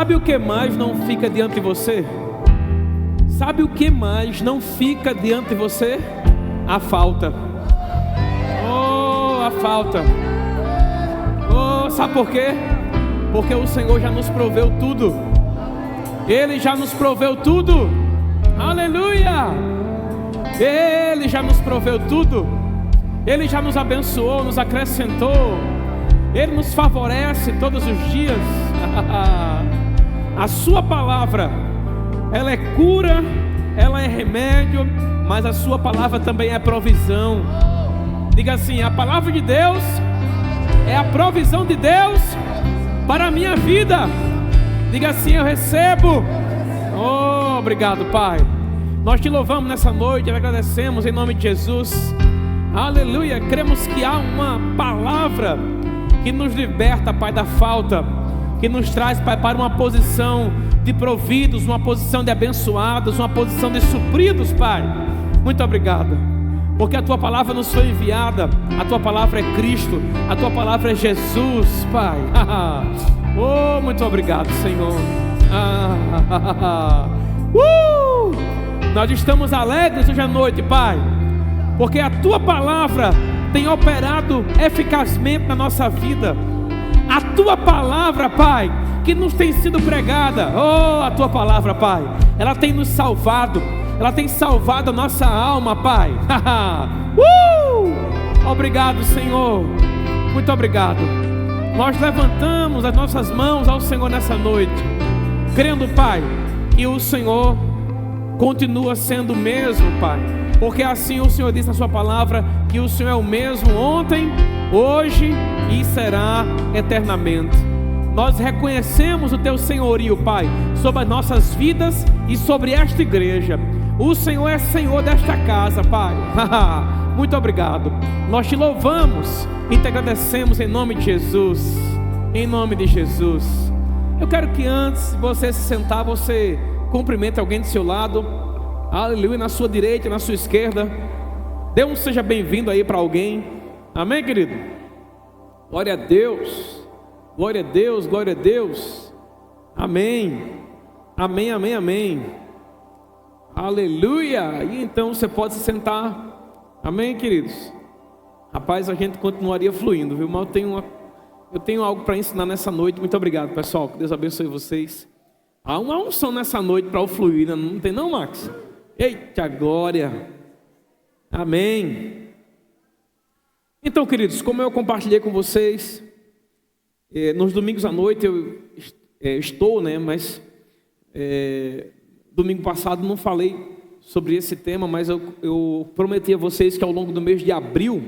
Sabe o que mais não fica diante de você? Sabe o que mais não fica diante de você? A falta. Oh, a falta. Oh, sabe por quê? Porque o Senhor já nos proveu tudo. Ele já nos proveu tudo. Aleluia! Ele já nos proveu tudo. Ele já nos abençoou, nos acrescentou. Ele nos favorece todos os dias. A sua palavra, ela é cura, ela é remédio, mas a sua palavra também é provisão. Diga assim: a palavra de Deus é a provisão de Deus para a minha vida. Diga assim: eu recebo. Oh, obrigado, Pai. Nós te louvamos nessa noite, agradecemos em nome de Jesus. Aleluia. Cremos que há uma palavra que nos liberta, Pai, da falta, que nos traz, Pai, para uma posição de providos, uma posição de abençoados, uma posição de supridos, Pai. Muito obrigado, porque a Tua palavra nos foi enviada. A Tua palavra é Cristo, a Tua palavra é Jesus, Pai. Oh, muito obrigado, Senhor. Nós estamos alegres hoje à noite, Pai, porque a Tua palavra tem operado eficazmente na nossa vida. A Tua palavra, Pai, que nos tem sido pregada, oh, a Tua palavra, Pai, ela tem nos salvado, ela tem salvado a nossa alma, Pai. Obrigado, Senhor, muito obrigado. Nós levantamos as nossas mãos ao Senhor nessa noite, crendo, Pai, que o Senhor continua sendo o mesmo, Pai, porque assim o Senhor diz na Sua palavra que o Senhor é o mesmo ontem, hoje e será eternamente. Nós reconhecemos o Teu senhorio, Pai, sobre as nossas vidas e sobre esta igreja. O Senhor é Senhor desta casa, Pai. Muito obrigado. Nós Te louvamos e Te agradecemos em nome de Jesus. Em nome de Jesus. Eu quero que antes de você se sentar, você cumprimente alguém do seu lado. Aleluia, na sua direita, na sua esquerda. Dê um seja bem-vindo aí para alguém. Amém, querido? Glória a Deus. Glória a Deus, glória a Deus. Amém. Amém, amém, amém. Aleluia. E então você pode se sentar. Amém, queridos? Rapaz, a gente continuaria fluindo, viu? Mas eu tenho algo para ensinar nessa noite. Muito obrigado, pessoal. Que Deus abençoe vocês. Há uma unção nessa noite para o fluir, né? Não tem não, Max? Eita glória. Amém. Então, queridos, como eu compartilhei com vocês, nos domingos à noite eu estou, né? Mas domingo passado não falei sobre esse tema, mas eu prometi a vocês que ao longo do mês de abril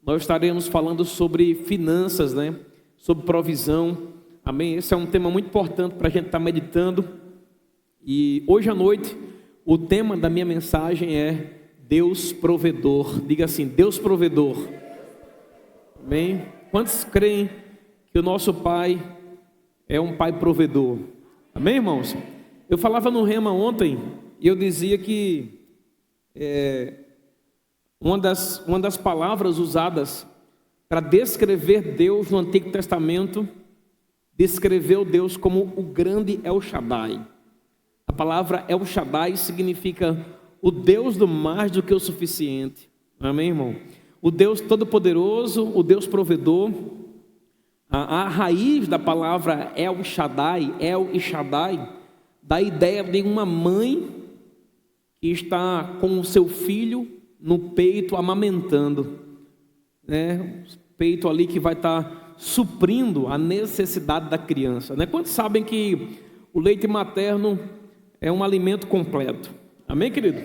nós estaremos falando sobre finanças, né? Sobre provisão. Amém? Esse é um tema muito importante para a gente estar meditando. E hoje à noite o tema da minha mensagem é Deus provedor. Diga assim: Deus provedor. Amém? Quantos creem que o nosso Pai é um Pai provedor? Amém, irmãos? Eu falava no Rema ontem e eu dizia que uma das palavras usadas para descrever Deus no Antigo Testamento descreveu Deus como o grande El Shaddai. A palavra El Shaddai significa o Deus do mais do que o suficiente. Amém, irmão? O Deus todo-poderoso, o Deus provedor. A raiz da palavra El Shaddai, El e Shaddai, dá a ideia de uma mãe que está com o seu filho no peito amamentando, né? Peito ali que vai estar suprindo a necessidade da criança, né? Quantos sabem que o leite materno é um alimento completo? Amém, querido?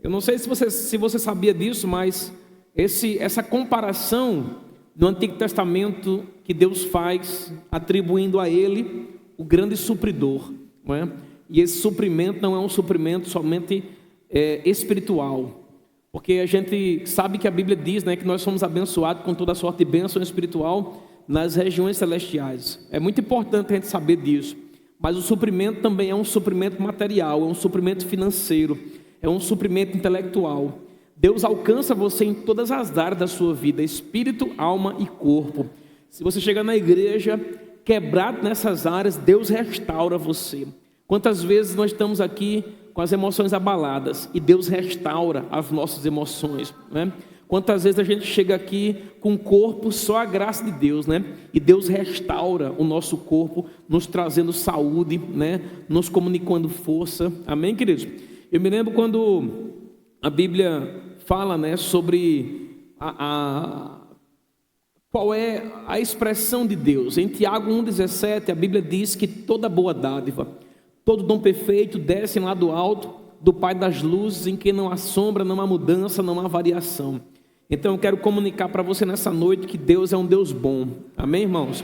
Eu não sei se você sabia disso, mas essa comparação no Antigo Testamento que Deus faz, atribuindo a Ele o grande supridor, não é? E esse suprimento não é um suprimento somente espiritual, porque a gente sabe que a Bíblia diz, né, que nós somos abençoados com toda a sorte de bênção espiritual nas regiões celestiais. É muito importante a gente saber disso. Mas o suprimento também é um suprimento material, é um suprimento financeiro, é um suprimento intelectual. Deus alcança você em todas as áreas da sua vida, espírito, alma e corpo. Se você chegar na igreja quebrado nessas áreas, Deus restaura você. Quantas vezes nós estamos aqui com as emoções abaladas e Deus restaura as nossas emoções, né? Quantas vezes a gente chega aqui com o corpo, só a graça de Deus, né? E Deus restaura o nosso corpo, nos trazendo saúde, né? Nos comunicando força. Amém, queridos? Eu me lembro quando a Bíblia fala, né, sobre qual é a expressão de Deus. Em Tiago 1,17, a Bíblia diz que toda boa dádiva, todo dom perfeito desce lá do alto, do Pai das luzes, em que não há sombra, não há mudança, não há variação. Então eu quero comunicar para você nessa noite que Deus é um Deus bom. Amém, irmãos?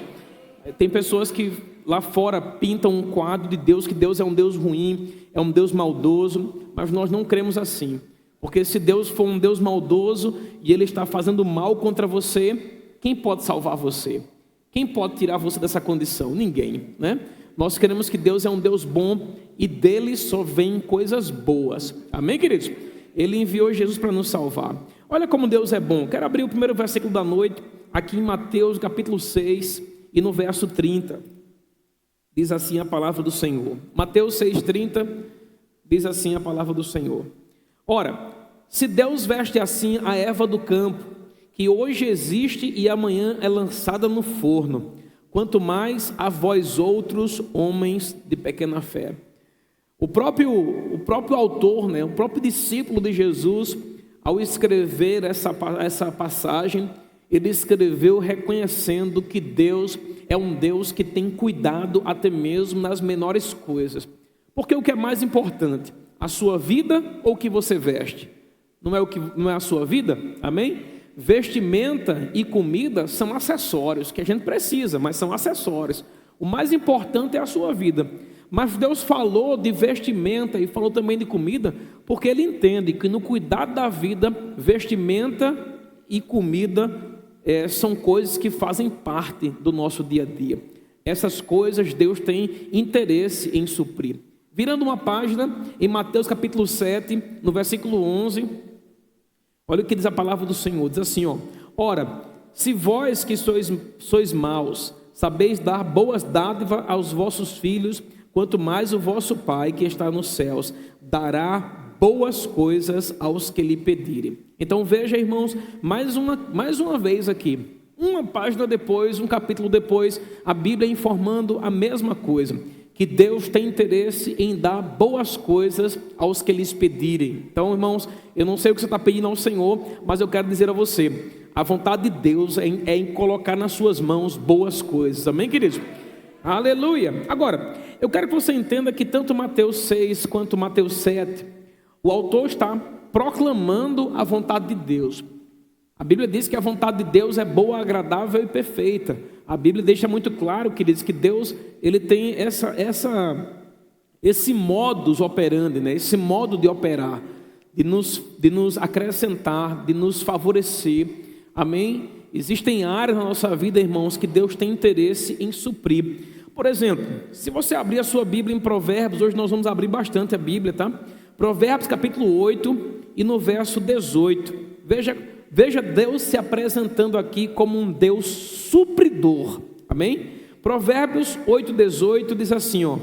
Tem pessoas que lá fora pintam um quadro de Deus, que Deus é um Deus ruim, é um Deus maldoso, mas nós não cremos assim. Porque se Deus for um Deus maldoso e Ele está fazendo mal contra você, quem pode salvar você? Quem pode tirar você dessa condição? Ninguém, né? Nós queremos que Deus é um Deus bom e dele só vem coisas boas. Amém, queridos? Ele enviou Jesus para nos salvar. Olha como Deus é bom. Quero abrir o primeiro versículo da noite, aqui em Mateus capítulo 6 e no verso 30. Diz assim a palavra do Senhor. Mateus 6,30 diz assim a palavra do Senhor. Ora, se Deus veste assim a erva do campo, que hoje existe e amanhã é lançada no forno, quanto mais a vós outros, homens de pequena fé. O próprio autor, né, o próprio discípulo de Jesus, ao escrever essa passagem, ele escreveu reconhecendo que Deus é um Deus que tem cuidado até mesmo nas menores coisas. Porque o que é mais importante? A sua vida ou o que você veste? Não é a sua vida? Amém? Vestimenta e comida são acessórios que a gente precisa, mas são acessórios. O mais importante é a sua vida. Mas Deus falou de vestimenta e falou também de comida, porque Ele entende que no cuidado da vida, vestimenta e comida são coisas que fazem parte do nosso dia a dia. Essas coisas Deus tem interesse em suprir. Virando uma página, em Mateus capítulo 7, no versículo 11, olha o que diz a palavra do Senhor, diz assim, ó: ora, se vós que sois maus, sabeis dar boas dádivas aos vossos filhos, quanto mais o vosso Pai que está nos céus dará boas coisas aos que lhe pedirem. Então veja, irmãos, mais uma vez aqui, uma página depois, um capítulo depois, a Bíblia informando a mesma coisa, que Deus tem interesse em dar boas coisas aos que lhes pedirem. Então, irmãos, eu não sei o que você está pedindo ao Senhor, mas eu quero dizer a você, a vontade de Deus é em colocar nas suas mãos boas coisas. Amém, queridos? Aleluia! Agora, eu quero que você entenda que tanto Mateus 6 quanto Mateus 7, o autor está proclamando a vontade de Deus. A Bíblia diz que a vontade de Deus é boa, agradável e perfeita. A Bíblia deixa muito claro que diz que Deus, ele tem esse modus operandi, né? Esse modo de operar, de nos acrescentar, de nos favorecer. Amém? Existem áreas na nossa vida, irmãos, que Deus tem interesse em suprir. Por exemplo, se você abrir a sua Bíblia em Provérbios, hoje nós vamos abrir bastante a Bíblia, tá? Provérbios capítulo 8 e no verso 18. Veja Deus se apresentando aqui como um Deus supridor. Amém? Provérbios 8:18 diz assim, ó: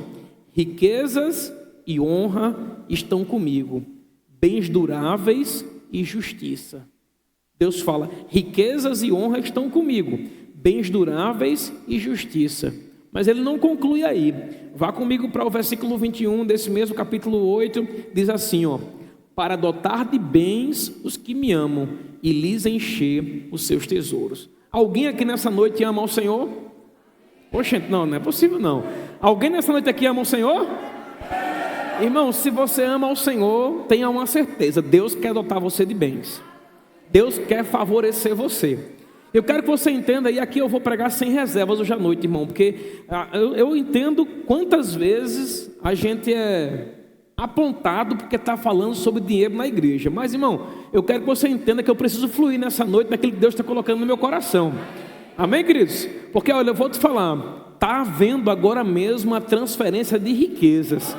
riquezas e honra estão comigo, bens duráveis e justiça. Deus fala, riquezas e honra estão comigo, bens duráveis e justiça. Mas ele não conclui aí. Vá comigo para o versículo 21 desse mesmo capítulo 8, diz assim, ó: para dotar de bens os que me amam e lhes encher os seus tesouros. Alguém aqui nessa noite ama ao Senhor? Poxa, não é possível não. Alguém nessa noite aqui ama ao Senhor? Irmão, se você ama ao Senhor, tenha uma certeza, Deus quer dotar você de bens. Deus quer favorecer você. Eu quero que você entenda, e aqui eu vou pregar sem reservas hoje à noite, irmão, porque eu entendo quantas vezes a gente é apontado porque está falando sobre dinheiro na igreja. Mas, irmão, eu quero que você entenda que eu preciso fluir nessa noite naquilo que Deus está colocando no meu coração. Amém, queridos? Porque, olha, eu vou te falar, está havendo agora mesmo a transferência de riquezas.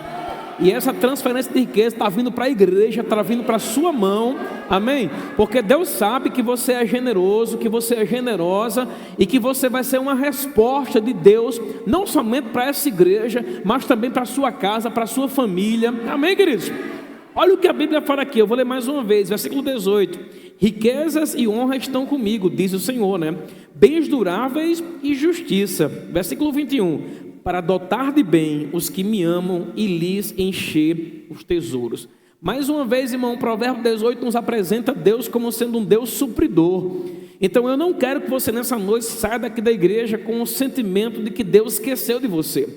E essa transferência de riqueza está vindo para a igreja, está vindo para a sua mão, amém? Porque Deus sabe que você é generoso, que você é generosa e que você vai ser uma resposta de Deus, não somente para essa igreja, mas também para a sua casa, para a sua família, amém, queridos? Olha o que a Bíblia fala aqui, eu vou ler mais uma vez, versículo 18: riquezas e honra estão comigo, diz o Senhor, né? Bens duráveis e justiça. Versículo 21: para dotar de bem os que me amam e lhes encher os tesouros. Mais uma vez, irmão, o provérbio 18 nos apresenta Deus como sendo um Deus supridor. Então eu não quero que você nessa noite saia daqui da igreja com o sentimento de que Deus esqueceu de você.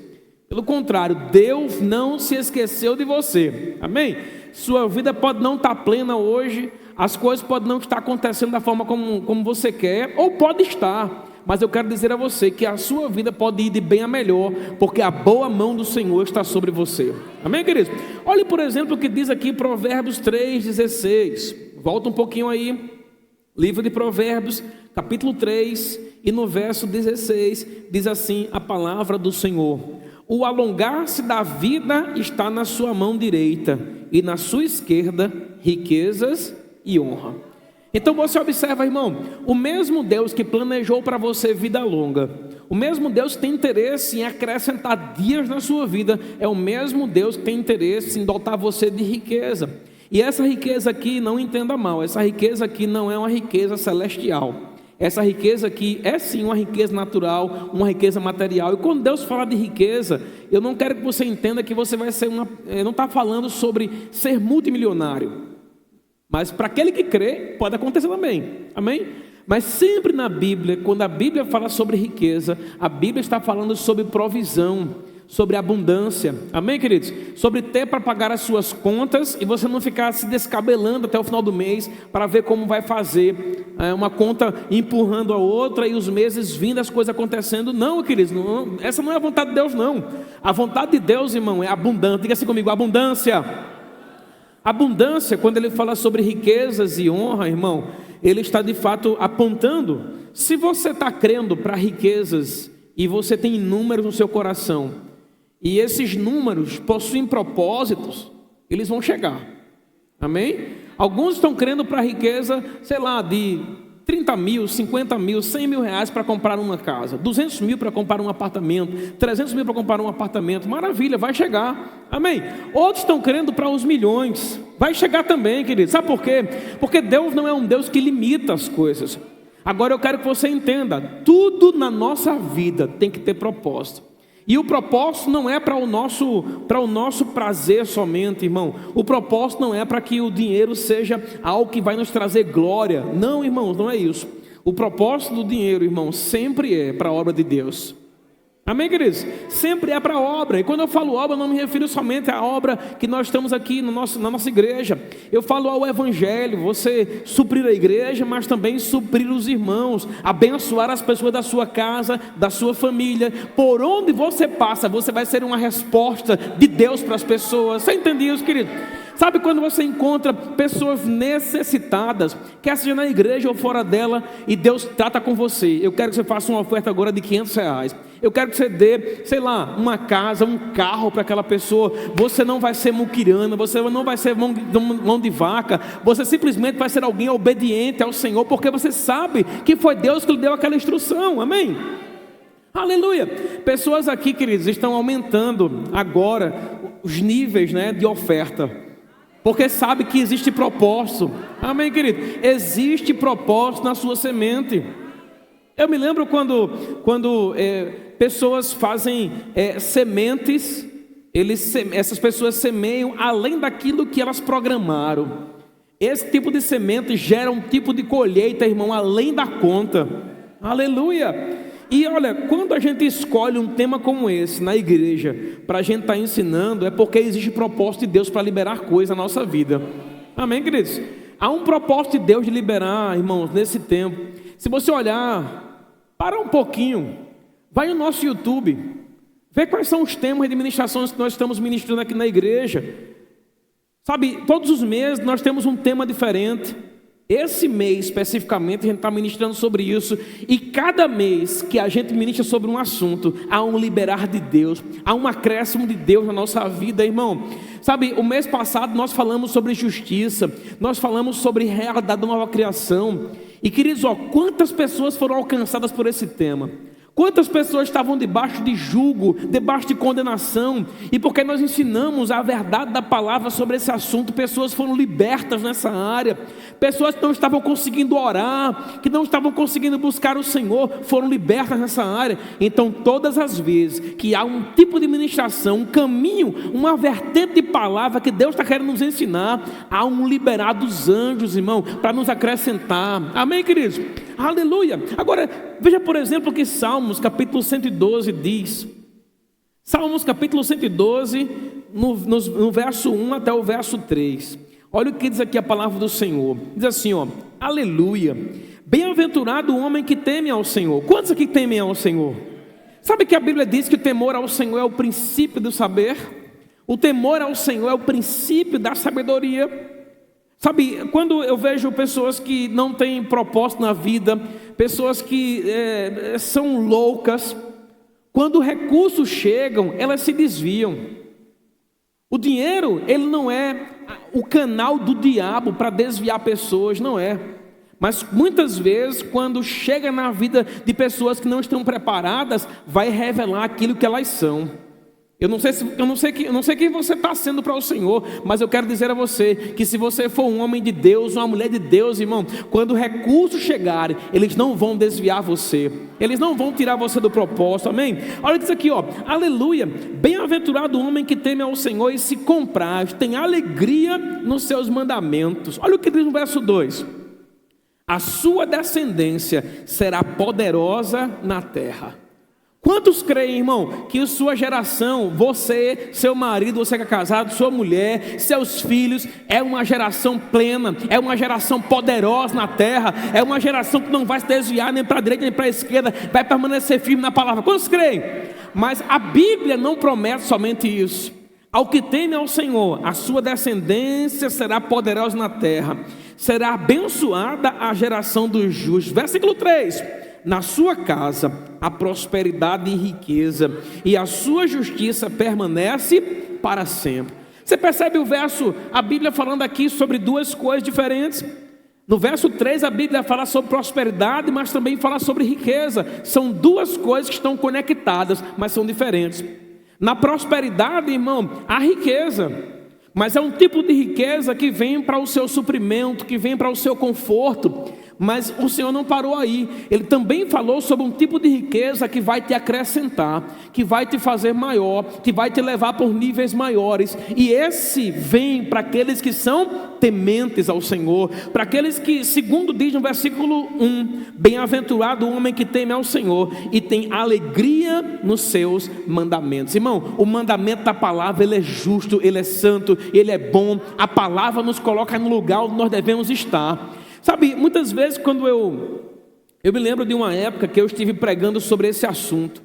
Pelo contrário, Deus não se esqueceu de você, amém? Sua vida pode não estar plena hoje, as coisas podem não estar acontecendo da forma como você quer, ou pode estar, mas eu quero dizer a você que a sua vida pode ir de bem a melhor, porque a boa mão do Senhor está sobre você, amém, queridos? Olhe, por exemplo, o que diz aqui Provérbios 3,16, volta um pouquinho aí, livro de Provérbios, capítulo 3, e no verso 16, diz assim a palavra do Senhor: o alongar-se da vida está na sua mão direita, e na sua esquerda riquezas e honra. Então você observa, irmão, o mesmo Deus que planejou para você vida longa, o mesmo Deus que tem interesse em acrescentar dias na sua vida, é o mesmo Deus que tem interesse em dotar você de riqueza. E essa riqueza aqui, não entenda mal, essa riqueza aqui não é uma riqueza celestial. Essa riqueza aqui é sim uma riqueza natural, uma riqueza material. E quando Deus fala de riqueza, eu não quero que você entenda que você vai ser não está falando sobre ser multimilionário. Mas para aquele que crê, pode acontecer também, amém? Mas sempre na Bíblia, quando a Bíblia fala sobre riqueza, a Bíblia está falando sobre provisão, sobre abundância, amém, queridos? Sobre ter para pagar as suas contas e você não ficar se descabelando até o final do mês para ver como vai fazer, uma conta empurrando a outra e os meses vindo, as coisas acontecendo. Não, queridos, não, essa não é a vontade de Deus, não. A vontade de Deus, irmão, é abundante. Diga assim comigo: abundância. Abundância, quando ele fala sobre riquezas e honra, irmão, ele está de fato apontando. Se você está crendo para riquezas e você tem números no seu coração, e esses números possuem propósitos, eles vão chegar, amém? Alguns estão crendo para a riqueza, sei lá, de 30 mil, 50 mil, 100 mil reais para comprar uma casa, 200 mil para comprar um apartamento, 300 mil para comprar um apartamento, maravilha, vai chegar, amém? Outros estão crendo para os milhões, vai chegar também, querido. Sabe por quê? Porque Deus não é um Deus que limita as coisas. Agora eu quero que você entenda, tudo na nossa vida tem que ter propósito. E o propósito não é para o nosso prazer somente, irmão. O propósito não é para que o dinheiro seja algo que vai nos trazer glória. Não, irmãos, não é isso. O propósito do dinheiro, irmão, sempre é para a obra de Deus. Amém, queridos? Sempre é para a obra. E quando eu falo obra, eu não me refiro somente à obra que nós estamos aqui na nossa igreja. Eu falo ao evangelho, você suprir a igreja, mas também suprir os irmãos, abençoar as pessoas da sua casa, da sua família. Por onde você passa, você vai ser uma resposta de Deus para as pessoas. Você entende isso, querido? Sabe quando você encontra pessoas necessitadas, quer seja na igreja ou fora dela, e Deus trata com você? Eu quero que você faça uma oferta agora de R$500. Eu quero que você dê, sei lá, uma casa, um carro para aquela pessoa. Você não vai ser muquirana, você não vai ser mão de vaca. Você simplesmente vai ser alguém obediente ao Senhor, porque você sabe que foi Deus que lhe deu aquela instrução, amém? Aleluia! Pessoas aqui, queridos, estão aumentando agora os níveis, né, de oferta. Porque sabe que existe propósito. Amém, querido? Existe propósito na sua semente. Eu me lembro quando pessoas fazem sementes, essas pessoas semeiam além daquilo que elas programaram. Esse tipo de semente gera um tipo de colheita, irmão, além da conta. Aleluia! E olha, quando a gente escolhe um tema como esse na igreja, para a gente estar ensinando, é porque existe propósito de Deus para liberar coisa na nossa vida. Amém, queridos? Há um propósito de Deus de liberar, irmãos, nesse tempo. Se você olhar, para um pouquinho, vai no nosso YouTube, vê quais são os temas de ministrações que nós estamos ministrando aqui na igreja. Sabe, todos os meses nós temos um tema diferente. Esse mês, especificamente, a gente está ministrando sobre isso. E cada mês que a gente ministra sobre um assunto, há um liberar de Deus, há um acréscimo de Deus na nossa vida, irmão. Sabe, o mês passado nós falamos sobre justiça, nós falamos sobre realidade da nova criação. E queridos, quantas pessoas foram alcançadas por esse tema? Quantas pessoas estavam debaixo de jugo, debaixo de condenação, e porque nós ensinamos a verdade da palavra sobre esse assunto, pessoas foram libertas nessa área, pessoas que não estavam conseguindo orar, que não estavam conseguindo buscar o Senhor, foram libertas nessa área. Então todas as vezes que há um tipo de ministração, um caminho, uma vertente de palavra que Deus está querendo nos ensinar, há um liberar dos anjos, irmão, para nos acrescentar. Amém, queridos? Aleluia. Agora, veja por exemplo o que Salmos capítulo 112 diz. Salmos capítulo 112, no verso 1 até o verso 3. Olha o que diz aqui a palavra do Senhor. Diz assim, aleluia. Bem-aventurado o homem que teme ao Senhor. Quantos aqui temem ao Senhor? Sabe que a Bíblia diz que o temor ao Senhor é o princípio do saber? O temor ao Senhor é o princípio da sabedoria. Sabe, quando eu vejo pessoas que não têm propósito na vida, pessoas que são loucas, quando recursos chegam, elas se desviam. O dinheiro, ele não é o canal do diabo para desviar pessoas, não é. Mas muitas vezes, quando chega na vida de pessoas que não estão preparadas, vai revelar aquilo que elas são. Eu não sei quem você está sendo para o Senhor, mas eu quero dizer a você que se você for um homem de Deus, uma mulher de Deus, irmão, quando recursos chegarem, eles não vão desviar você, eles não vão tirar você do propósito, amém? Olha isso aqui, aleluia, bem-aventurado o homem que teme ao Senhor e se compraz, tem alegria nos seus mandamentos. Olha o que diz no verso 2: a sua descendência será poderosa na terra. Quantos creem, irmão, que a sua geração, você, seu marido, você que é casado, sua mulher, seus filhos, é uma geração plena, é uma geração poderosa na terra, é uma geração que não vai se desviar nem para a direita nem para a esquerda, vai permanecer firme na palavra. Quantos creem? Mas a Bíblia não promete somente isso. Ao que teme ao Senhor, a sua descendência será poderosa na terra, será abençoada a geração dos justos. Versículo 3: na sua casa há prosperidade e riqueza, e a sua justiça permanece para sempre. Você percebe o verso, a Bíblia falando aqui sobre duas coisas diferentes. No verso 3 a Bíblia fala sobre prosperidade, mas também fala sobre riqueza. São duas coisas que estão conectadas, mas são diferentes. Na prosperidade, irmão, há riqueza, mas é um tipo de riqueza que vem para o seu suprimento, que vem para o seu conforto. Mas o Senhor não parou aí. Ele também falou sobre um tipo de riqueza que vai te acrescentar, que vai te fazer maior, que vai te levar por níveis maiores. E esse vem para aqueles que são tementes ao Senhor, para aqueles que, segundo diz no versículo 1, bem-aventurado o homem que teme ao Senhor e tem alegria nos seus mandamentos. Irmão, o mandamento da palavra, ele é justo, ele é santo, ele é bom. A palavra nos coloca no lugar onde nós devemos estar. Sabe, muitas vezes quando eu me lembro de uma época que eu estive pregando sobre esse assunto.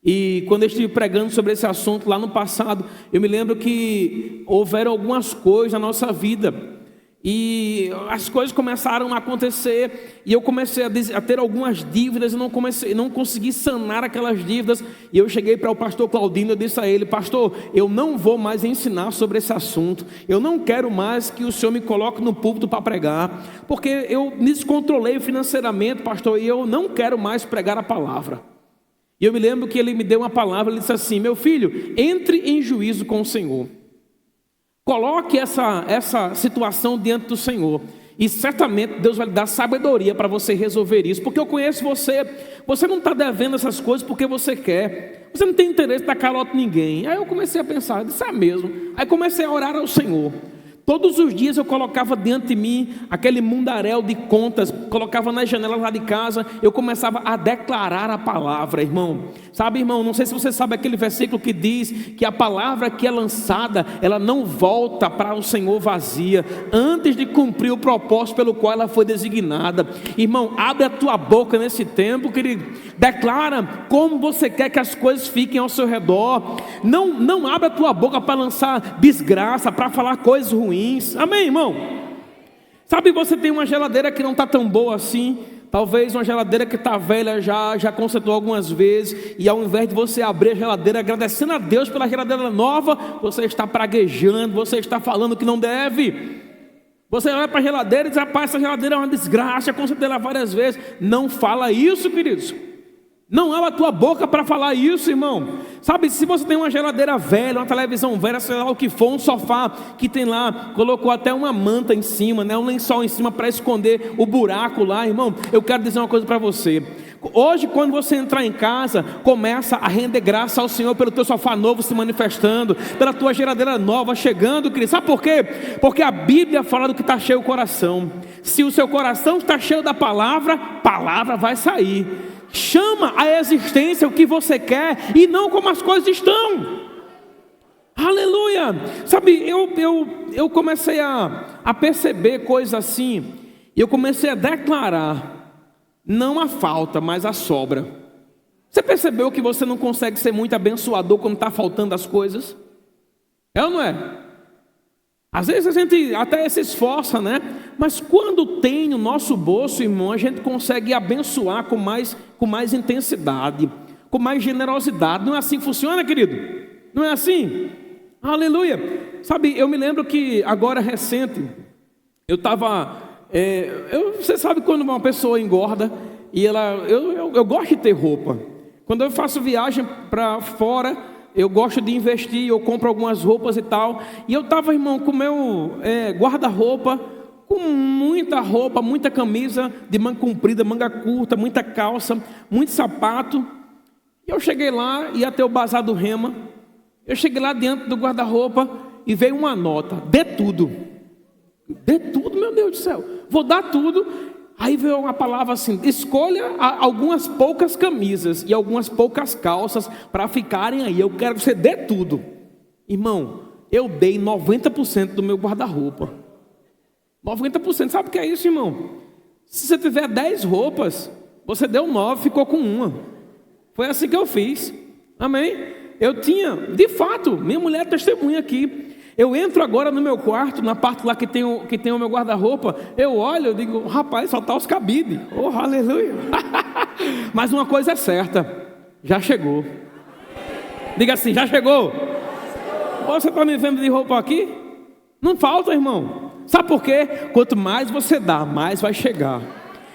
E quando eu estive pregando sobre esse assunto lá no passado, eu me lembro que houveram algumas coisas na nossa vida. E as coisas começaram a acontecer, e eu comecei a ter algumas dívidas, e não consegui sanar aquelas dívidas. E eu cheguei para o pastor Claudino e disse a ele: pastor, eu não vou mais ensinar sobre esse assunto, eu não quero mais que o senhor me coloque no púlpito para pregar, porque eu me descontrolei financeiramente, pastor, e eu não quero mais pregar a palavra. E eu me lembro que ele me deu uma palavra, ele disse assim: meu filho, entre em juízo com o Senhor. Coloque essa situação diante do Senhor, e certamente Deus vai lhe dar sabedoria para você resolver isso, porque eu conheço você, você não está devendo essas coisas porque você quer, você não tem interesse em dar calote em ninguém. Aí eu comecei a pensar, eu disse, é mesmo. Aí comecei a orar ao Senhor. Todos os dias eu colocava diante de mim aquele mundaréu de contas, colocava nas janelas lá de casa, eu começava a declarar a palavra, irmão. Sabe, irmão, não sei se você sabe aquele versículo que diz que a palavra que é lançada, ela não volta para o Senhor vazia, antes de cumprir o propósito pelo qual ela foi designada. Irmão, abre a tua boca nesse tempo, querido, declara como você quer que as coisas fiquem ao seu redor. Não abre a tua boca para lançar desgraça, para falar coisas ruins. Amém, irmão? Sabe, você tem uma geladeira que não está tão boa assim, talvez uma geladeira que está velha já consertou algumas vezes, e ao invés de você abrir a geladeira agradecendo a Deus pela geladeira nova, você está praguejando, você está falando que não deve. Você olha para a geladeira e diz: rapaz, essa geladeira é uma desgraça, já consertei ela várias vezes. Não fala isso, queridos. Não abre a tua boca para falar isso, irmão. Sabe, se você tem uma geladeira velha, uma televisão velha, sei lá o que for, um sofá que tem lá, colocou até uma manta em cima, né, um lençol em cima para esconder o buraco lá, irmão, eu quero dizer uma coisa para você. Hoje, quando você entrar em casa, começa a render graça ao Senhor pelo teu sofá novo se manifestando, pela tua geladeira nova chegando, querido. Sabe por quê? Porque a Bíblia fala do que está cheio o coração. Se o seu coração está cheio da palavra, palavra vai sair. Chama a existência o que você quer e não como as coisas estão. Aleluia. Sabe, eu comecei a perceber coisas assim, e eu comecei a declarar, não a falta, mas a sobra. Você percebeu que você não consegue ser muito abençoador quando está faltando as coisas? É ou não é? Às vezes a gente até se esforça, né? Mas quando tem no nosso bolso, irmão, a gente consegue abençoar com mais intensidade, com mais generosidade. Não é assim que funciona, querido? Não é assim? Aleluia. Sabe, eu me lembro que agora recente, eu estava... você sabe quando uma pessoa engorda e eu gosto de ter roupa. Quando eu faço viagem para fora, eu gosto de investir, eu compro algumas roupas e tal. E eu estava, irmão, com o meu guarda-roupa, com muita roupa, muita camisa de manga comprida, manga curta, muita calça, muito sapato. E eu cheguei lá, ia ter o bazar do Rema. Eu cheguei lá dentro do guarda-roupa e veio uma nota: dê tudo. Dê tudo, meu Deus do céu. Vou dar tudo. Aí veio uma palavra assim: escolha algumas poucas camisas e algumas poucas calças para ficarem aí. Eu quero que você dê tudo. Irmão, eu dei 90% do meu guarda-roupa. 90%, sabe o que é isso, irmão? Se você tiver 10 roupas, você deu 9, ficou com uma. Foi assim que eu fiz. Amém? Eu tinha, de fato, minha mulher testemunha aqui. Eu entro agora no meu quarto, na parte lá que tem o meu guarda-roupa. Eu olho, eu digo: rapaz, só está os cabides. Oh, aleluia. Mas uma coisa é certa: já chegou. Diga assim: já chegou. Você está me vendo de roupa aqui? Não falta, irmão. Sabe por quê? Quanto mais você dá, mais vai chegar.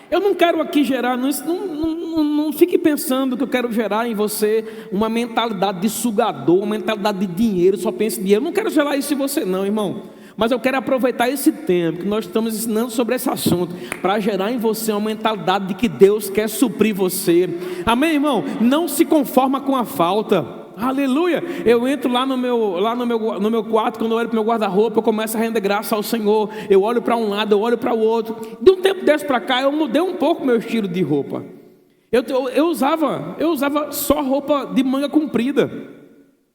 Eu não quero aqui gerar, não fique pensando que eu quero gerar em você uma mentalidade de sugador, uma mentalidade de dinheiro, só pense em dinheiro. Eu não quero gerar isso em você não, irmão. Mas eu quero aproveitar esse tempo que nós estamos ensinando sobre esse assunto, para gerar em você uma mentalidade de que Deus quer suprir você. Amém, irmão? Não se conforma com a falta. Aleluia. Eu entro lá no meu quarto, quando eu olho para o meu guarda-roupa, eu começo a render graça ao Senhor. Eu olho para um lado, eu olho para o outro. De um tempo desse para cá, eu mudei um pouco o meu estilo de roupa. Eu usava só roupa de manga comprida.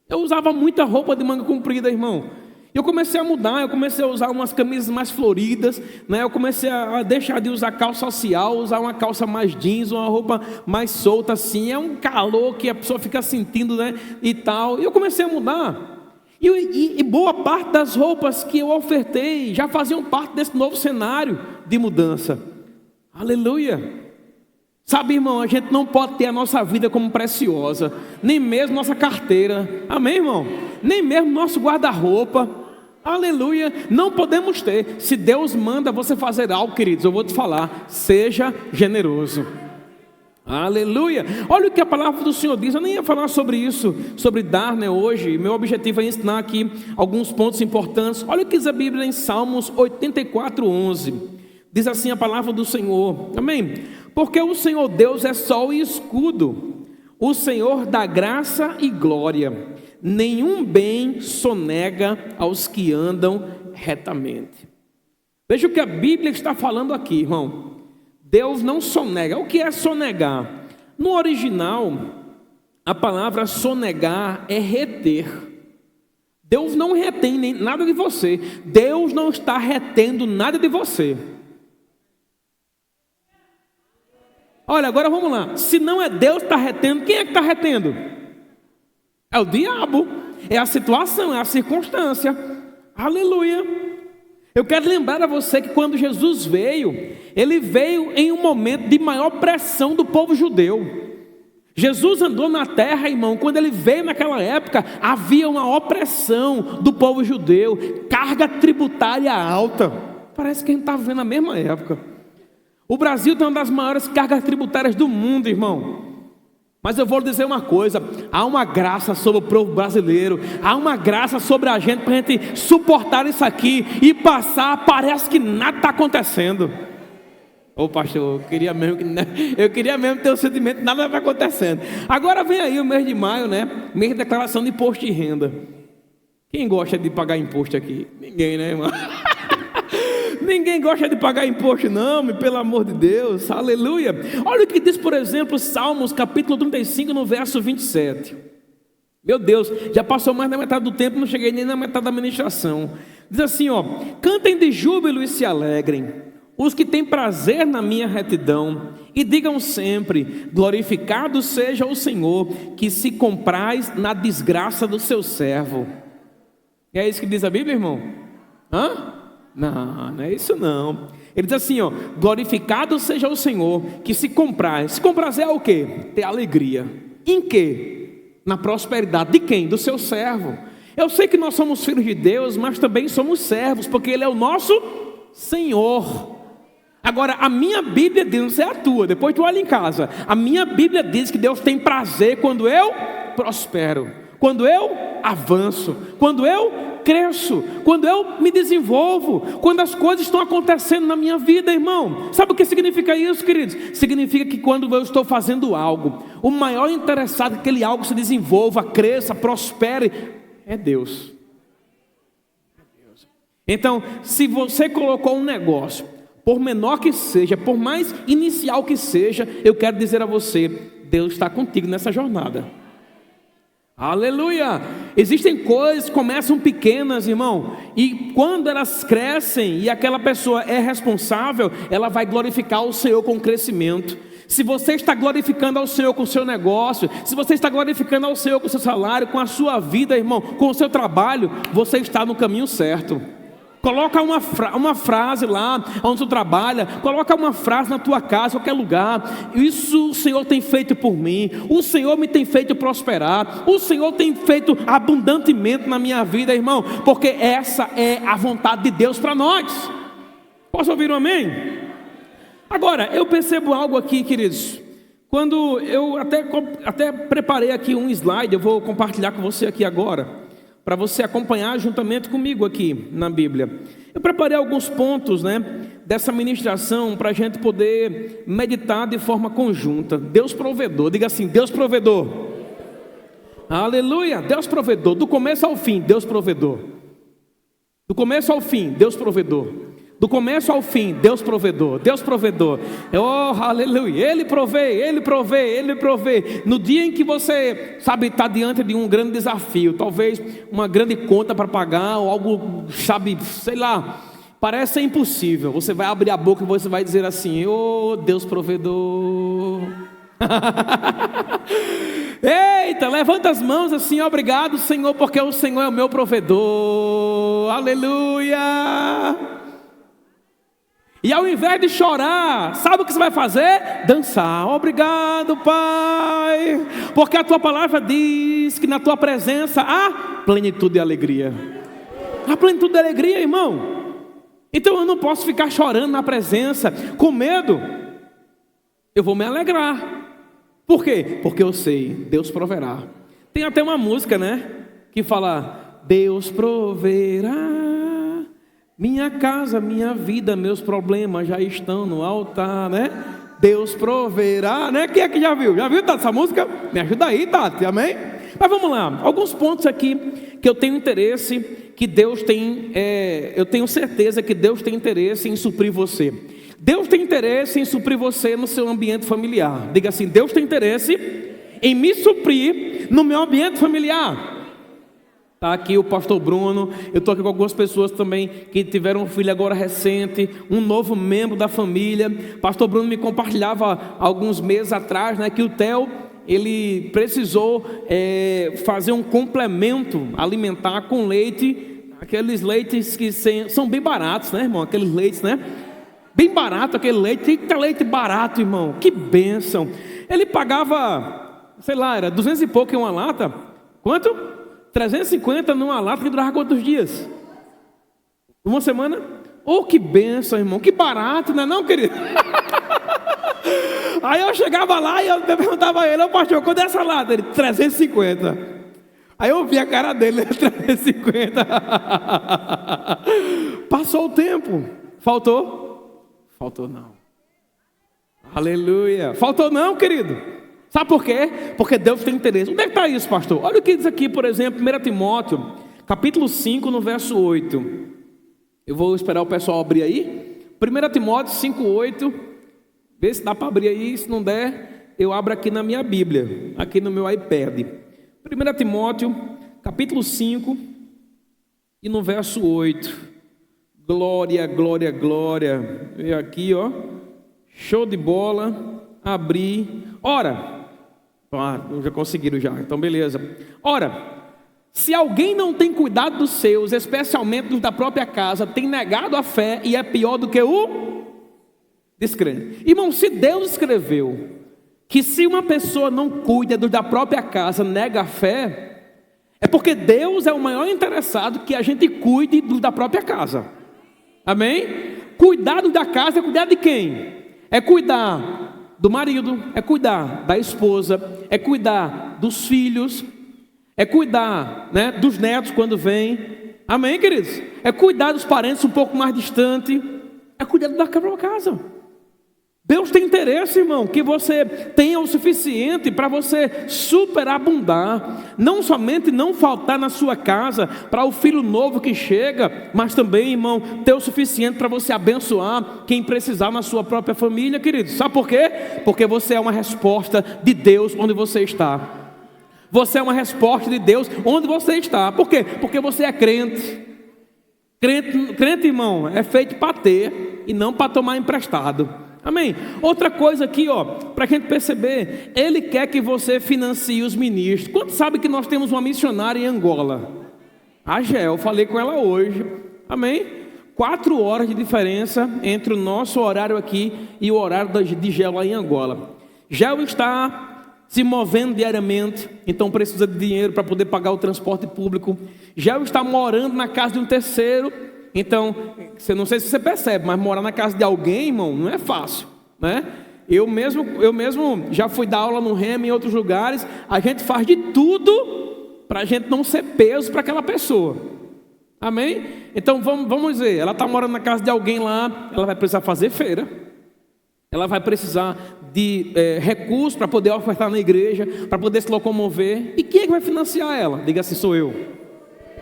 Eu usava muita roupa de manga comprida, irmão. Eu comecei a mudar, eu comecei a usar umas camisas mais floridas, né? Eu comecei a deixar de usar calça social, usar uma calça mais jeans, uma roupa mais solta assim. É um calor que a pessoa fica sentindo, né? E tal. E eu comecei a mudar. E boa parte das roupas que eu ofertei já faziam parte desse novo cenário de mudança. Aleluia. Sabe, irmão, a gente não pode ter a nossa vida como preciosa, nem mesmo nossa carteira. Amém, irmão? Nem mesmo nosso guarda-roupa. Aleluia. Não podemos ter. Se Deus manda você fazer algo, queridos, eu vou te falar: seja generoso. Aleluia. Olha o que a palavra do Senhor diz. Eu nem ia falar sobre isso, sobre dar, né, hoje. Meu objetivo é ensinar aqui alguns pontos importantes. Olha o que diz a Bíblia em Salmos 84:11. Diz assim a palavra do Senhor. Amém? Porque o Senhor Deus é sol e escudo, o Senhor dá graça e glória. Nenhum bem sonega aos que andam retamente. Veja o que a Bíblia está falando aqui, irmão. Deus não sonega. O que é sonegar? No original, a palavra sonegar é reter. Deus não retém nem nada de você. Deus não está retendo nada de você. Olha, agora vamos lá. Se não é Deus que está retendo, quem é que está retendo? É o diabo. É a situação, é a circunstância. Aleluia. Eu quero lembrar a você que quando Jesus veio, ele veio em um momento de maior pressão do povo judeu. Jesus andou na terra, irmão, quando ele veio naquela época, havia uma opressão do povo judeu, carga tributária alta. Parece que a gente está vivendo a mesma época. O Brasil tem uma das maiores cargas tributárias do mundo, irmão. Mas eu vou dizer uma coisa, há uma graça sobre o povo brasileiro, há uma graça sobre a gente para a gente suportar isso aqui e passar, parece que nada está acontecendo. Ô pastor, eu queria mesmo ter o sentimento que nada está acontecendo. Agora vem aí o mês de maio, né? Mês de declaração de imposto de renda. Quem gosta de pagar imposto aqui? Ninguém, né, irmão? Ninguém gosta de pagar imposto, não, pelo amor de Deus, aleluia. Olha o que diz, por exemplo, Salmos, capítulo 35, no verso 27. Meu Deus, já passou mais da metade do tempo, não cheguei nem na metade da ministração. Diz assim, ó: cantem de júbilo e se alegrem, os que têm prazer na minha retidão, e digam sempre: glorificado seja o Senhor, que se compraz na desgraça do seu servo. E é isso que diz a Bíblia, irmão? Não é isso não. Ele diz assim, ó: glorificado seja o Senhor, que se compraz. Se comprazer é o quê? Ter alegria. Em quê? Na prosperidade. De quem? Do seu servo. Eu sei que nós somos filhos de Deus, mas também somos servos, porque Ele é o nosso Senhor. Agora, a minha Bíblia diz, não sei a tua, depois tu olha em casa, a minha Bíblia diz que Deus tem prazer quando eu prospero, quando eu avanço, quando eu cresço, quando eu me desenvolvo, quando as coisas estão acontecendo na minha vida, irmão. Sabe o que significa isso, queridos? Significa que quando eu estou fazendo algo, o maior interessado que aquele algo se desenvolva, cresça, prospere, é Deus. Então, se você colocou um negócio, por menor que seja, por mais inicial que seja, eu quero dizer a você, Deus está contigo nessa jornada. Aleluia! Existem coisas que começam pequenas, irmão, e quando elas crescem e aquela pessoa é responsável, ela vai glorificar o Senhor com o crescimento. Se você está glorificando ao Senhor com o seu negócio, se você está glorificando ao Senhor com o seu salário, com a sua vida, irmão, com o seu trabalho, você está no caminho certo. Coloca uma frase lá onde tu trabalha, coloca uma frase na tua casa, em qualquer lugar: isso o Senhor tem feito por mim, o Senhor me tem feito prosperar, o Senhor tem feito abundantemente na minha vida, irmão, porque essa é a vontade de Deus para nós. Posso ouvir um amém? Agora, eu percebo algo aqui, queridos. Quando eu até preparei aqui um slide, eu vou compartilhar com você aqui agora, para você acompanhar juntamente comigo aqui na Bíblia. Eu preparei alguns pontos, né, dessa ministração para a gente poder meditar de forma conjunta. Deus provedor, diga assim: Deus provedor. Aleluia, Deus provedor, do começo ao fim, Deus provedor. Do começo ao fim, Deus provedor. Do começo ao fim, Deus provedor, Deus provedor. Oh, aleluia, Ele provê, Ele provê, Ele provê. No dia em que você, sabe, está diante de um grande desafio, talvez uma grande conta para pagar, ou algo, sabe, sei lá, parece ser impossível, você vai abrir a boca e você vai dizer assim: oh, Deus provedor. Eita, levanta as mãos assim: obrigado, Senhor, porque o Senhor é o meu provedor. Aleluia. E ao invés de chorar, sabe o que você vai fazer? Dançar. Obrigado, Pai, porque a tua palavra diz que na tua presença há plenitude de alegria. Há plenitude de alegria, irmão. Então eu não posso ficar chorando na presença, com medo. Eu vou me alegrar. Por quê? Porque eu sei, Deus proverá. Tem até uma música, né, que fala: Deus proverá. Minha casa, minha vida, meus problemas já estão no altar, né? Deus proverá, né? Quem é que já viu? Já viu, Tati, essa música? Me ajuda aí, Tati, amém? Mas vamos lá, alguns pontos aqui que eu tenho interesse, que Deus tem, eu tenho certeza que Deus tem interesse em suprir você. Deus tem interesse em suprir você no seu ambiente familiar. Diga assim: Deus tem interesse em me suprir no meu ambiente familiar. Está aqui o pastor Bruno, eu estou aqui com algumas pessoas também que tiveram um filho agora recente, um novo membro da família. Pastor Bruno me compartilhava alguns meses atrás, né, que o Theo, ele precisou fazer um complemento alimentar com leite Aqueles leites que são bem baratos, né, irmão? Aqueles leites, né? Bem barato aquele leite. Tem que ter leite barato, irmão. Que bênção. Ele pagava, sei lá, era 200 e pouco em uma lata. Quanto? 350 numa lata que durava quantos dias? Uma semana? Oh, que bênção, irmão. Que barato, não é não, querido? Aí eu chegava lá e eu perguntava a ele: ô pastor, quanto é essa lata? Ele: 350. Aí eu vi a cara dele: 350. Passou o tempo. Faltou? Faltou não. Aleluia. Faltou não, querido. Sabe por quê? Porque Deus tem interesse. Onde é que está isso, pastor? Olha o que diz aqui, por exemplo, 1 Timóteo, capítulo 5, no verso 8. Eu vou esperar o pessoal abrir aí. 1 Timóteo 5, 8. Vê se dá para abrir aí. Se não der, eu abro aqui na minha Bíblia, aqui no meu iPad. 1 Timóteo, capítulo 5, e no verso 8. Glória, glória, glória. E aqui, ó. Show de bola. Abri. Ora. Já conseguiram já. Então, beleza. Ora, se alguém não tem cuidado dos seus, especialmente dos da própria casa, tem negado a fé e é pior do que o descrente. Irmão, se Deus escreveu que se uma pessoa não cuida dos da própria casa, nega a fé, é porque Deus é o maior interessado que a gente cuide dos da própria casa. Amém? Cuidado da casa é cuidar de quem? É cuidar do marido, é cuidar da esposa, é cuidar dos filhos, é cuidar, né, dos netos quando vem. Amém, queridos? É cuidar dos parentes um pouco mais distantes, é cuidar da própria casa. Deus tem interesse, irmão, que você tenha o suficiente para você superabundar, não somente não faltar na sua casa para o filho novo que chega, mas também, irmão, ter o suficiente para você abençoar quem precisar na sua própria família, querido. Sabe por quê? Porque você é uma resposta de Deus onde você está. Você é uma resposta de Deus onde você está. Por quê? Porque você é crente. Crente, irmão, é feito para ter e não para tomar emprestado. Amém? Outra coisa aqui, ó, para a gente perceber, Ele quer que você financie os ministros. Quantos sabem que nós temos uma missionária em Angola? A Gel, falei com ela hoje. Amém? 4 horas de diferença entre o nosso horário aqui e o horário de Gel lá em Angola. Gel está se movendo diariamente, então precisa de dinheiro para poder pagar o transporte público. Gel está morando na casa de um terceiro. Então, não sei se você percebe, mas morar na casa de alguém, irmão, não é fácil, né? Eu mesmo já fui dar aula no Rema em outros lugares. A gente faz de tudo para a gente não ser peso para aquela pessoa. Amém? Então, vamos dizer, ela está morando na casa de alguém lá, ela vai precisar fazer feira. Ela vai precisar de recursos para poder ofertar na igreja, para poder se locomover. E quem é que vai financiar ela? Diga assim: sou eu.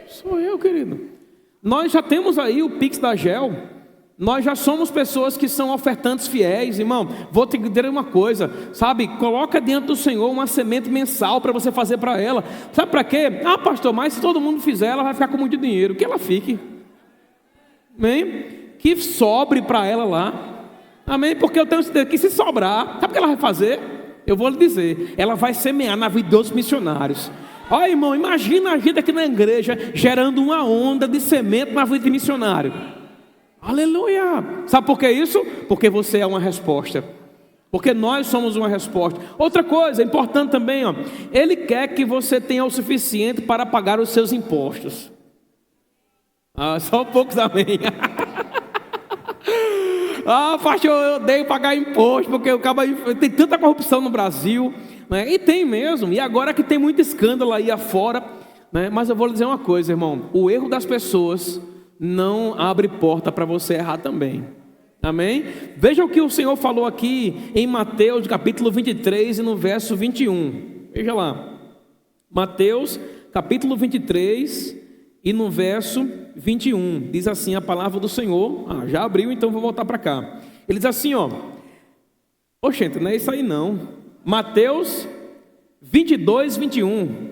Sou eu, querido. Nós já temos aí o Pix da Gel. Nós já somos pessoas que são ofertantes fiéis, irmão. Vou te dizer uma coisa, sabe? Coloca diante do Senhor uma semente mensal para você fazer para ela. Sabe para quê? Ah, pastor, mas se todo mundo fizer, ela vai ficar com muito dinheiro. Que ela fique. Amém? Que sobre para ela lá. Amém? Porque eu tenho certeza que se sobrar, sabe o que ela vai fazer? Eu vou lhe dizer, ela vai semear na vida dos missionários. Olha, irmão, imagina a gente aqui na igreja gerando uma onda de semente na vida de missionário. Aleluia! Sabe por que isso? Porque você é uma resposta. Porque nós somos uma resposta. Outra coisa importante também, ó, Ele quer que você tenha o suficiente para pagar os seus impostos. Só poucos amém. Pastor, eu odeio pagar imposto, porque tem tanta corrupção no Brasil. Né? E tem mesmo, e agora que tem muito escândalo aí afora, né? Mas eu vou lhe dizer uma coisa, irmão: o erro das pessoas não abre porta para você errar também. Amém? Veja o que o Senhor falou aqui em Mateus capítulo 23 e no verso 21. Veja lá, Mateus capítulo 23 e no verso 21, diz assim a palavra do Senhor. Já abriu, então vou voltar para cá. Ele diz assim, ó: oxente, não é isso aí não. Mateus 22, 21.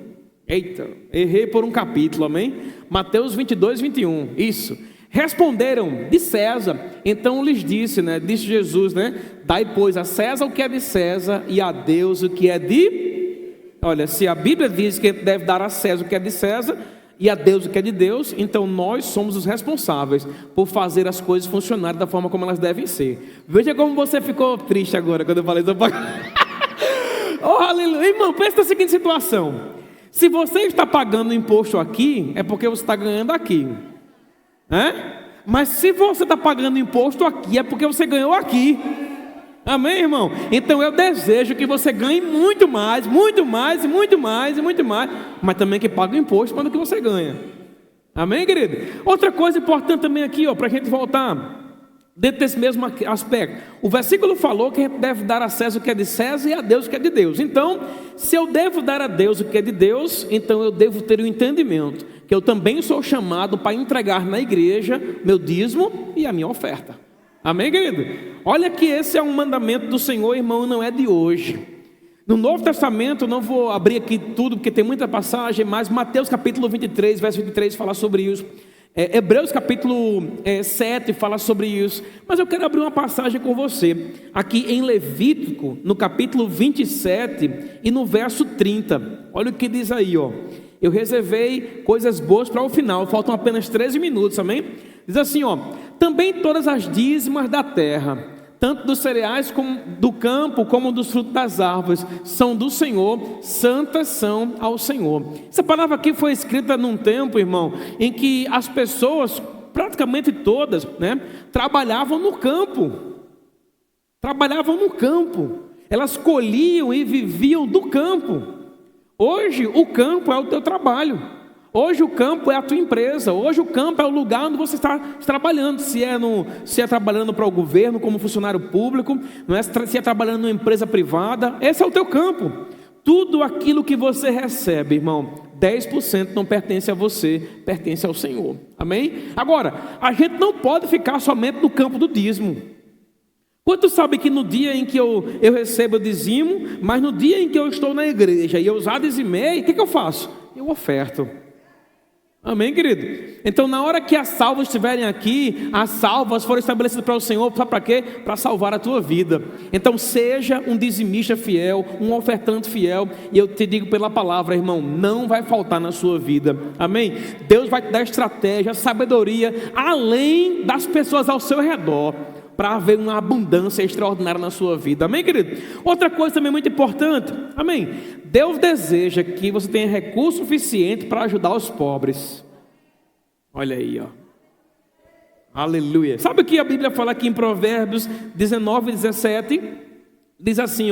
Eita, errei por um capítulo, amém? Mateus 22, 21, isso. Responderam: de César. Então lhes disse, né? Disse Jesus, né? Dai, pois, a César o que é de César e a Deus o que é de... Olha, se a Bíblia diz que deve dar a César o que é de César, e a Deus o que é de Deus, então nós somos os responsáveis por fazer as coisas funcionarem da forma como elas devem ser. Veja como você ficou triste agora quando eu falei isso. Oh, aleluia. Irmão, pensa na seguinte situação: se você está pagando imposto aqui, é porque você está ganhando aqui, mas se você está pagando imposto aqui, é porque você ganhou aqui. Amém, irmão? Então eu desejo que você ganhe muito mais, muito mais, e muito mais, e muito mais, mas também que pague o imposto para o que você ganha. Amém, querido? Outra coisa importante também aqui, para a gente voltar dentro desse mesmo aspecto. O versículo falou que a gente deve dar a César o que é de César e a Deus o que é de Deus. Então, se eu devo dar a Deus o que é de Deus, então eu devo ter o entendimento que eu também sou chamado para entregar na igreja meu dízimo e a minha oferta. Amém, querido? Olha que esse é um mandamento do Senhor, irmão, não é de hoje. No Novo Testamento, eu não vou abrir aqui tudo, porque tem muita passagem, mas Mateus capítulo 23, verso 23 fala sobre isso. Hebreus capítulo 7 fala sobre isso. Mas eu quero abrir uma passagem com você, aqui em Levítico, no capítulo 27 e no verso 30. Olha o que diz aí, Eu reservei coisas boas para o final, faltam apenas 13 minutos, amém? Diz assim, também todas as dízimas da terra, tanto dos cereais como do campo, como dos frutos das árvores, são do Senhor, santas são ao Senhor. Essa palavra aqui foi escrita num tempo, irmão, em que as pessoas, praticamente todas, trabalhavam no campo. Elas colhiam e viviam do campo. Hoje o campo é o teu trabalho. Hoje o campo é a tua empresa. Hoje o campo é o lugar onde você está trabalhando. Se é trabalhando para o governo como funcionário público, se é trabalhando numa empresa privada, esse é o teu campo. Tudo aquilo que você recebe, irmão, 10% não pertence a você, pertence ao Senhor. Amém? Agora, a gente não pode ficar somente no campo do dízimo. Quantos sabem que no dia em que eu recebo o dízimo, mas no dia em que eu estou na igreja e eu já dizimei, o que eu faço? Eu oferto. Amém, querido? Então, na hora que as salvas estiverem aqui, as salvas foram estabelecidas para o Senhor, sabe para quê? Para salvar a tua vida. Então, seja um dizimista fiel, um ofertante fiel, e eu te digo pela palavra, irmão, não vai faltar na sua vida. Amém? Deus vai te dar estratégia, sabedoria, além das pessoas ao seu redor, para haver uma abundância extraordinária na sua vida. Amém, querido? Outra coisa também muito importante, amém? Deus deseja que você tenha recurso suficiente para ajudar os pobres. Olha aí, aleluia. Sabe o que a Bíblia fala aqui em Provérbios 19, 17? Diz assim,